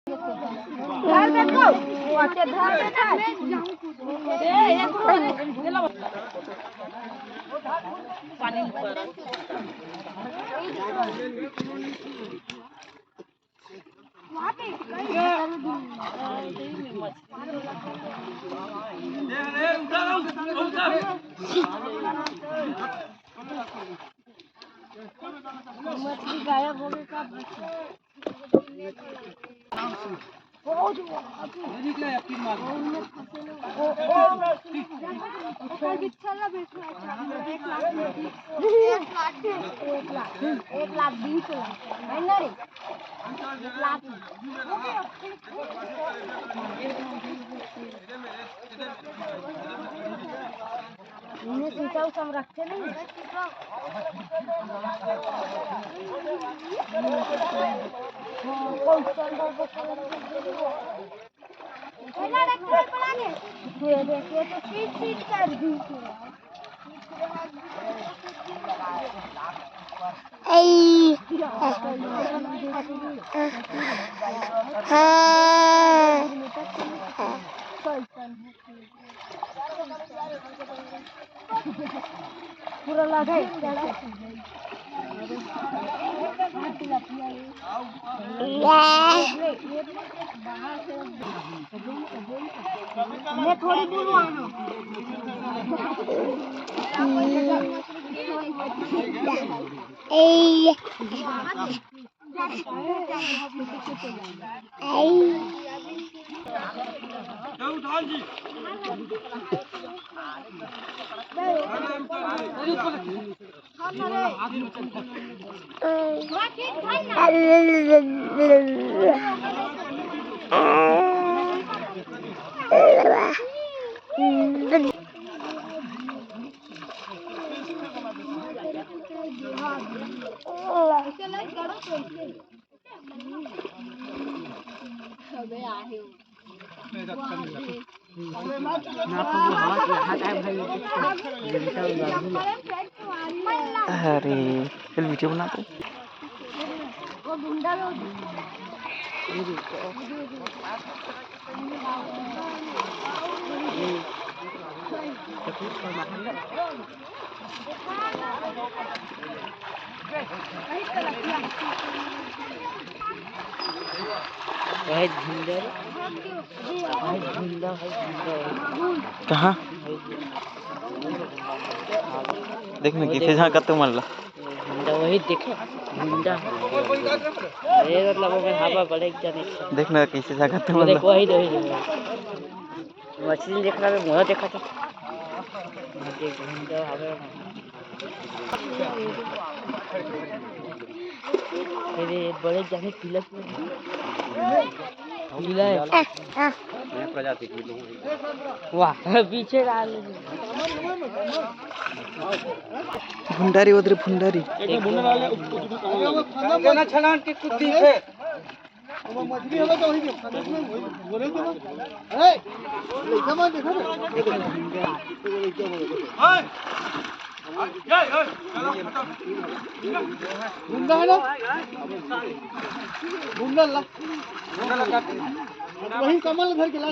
धर देखो ओते धर देना ए एक गेला पानी ऊपर वहां पे मछली गायब हो गई का बहुत निकला है तीन मार ऊपर की चला बैठा 1 लाख 20 है ना रे 1 लाख इन्हें सीटा उस हम रखते नहीं कौन चल रहा है ये देखिए तो सीट कर दी पूरा लगा मैं थोड़ी दूर अरे चल वीडियो बना तो कहाँ देखना किसे जहाँ कत मल्ला वही देखे झुंडा ये मतलब में हवा बड़े जाने देखना किसे जहाँ कत मल्ला वही मछली देखना में मोह देखा था झुंडा हवा मेरे बड़े जाने तिलक में मिला है मैं प्रजाति की वाह पीछे डाल भुंडारी उधर भुंडारी ना छलान के कुत्ती है मछली हवा तो वही बोले तो ए सामान देखो हाय गुंडा है ना गुंडा ला वही कमल धर के ला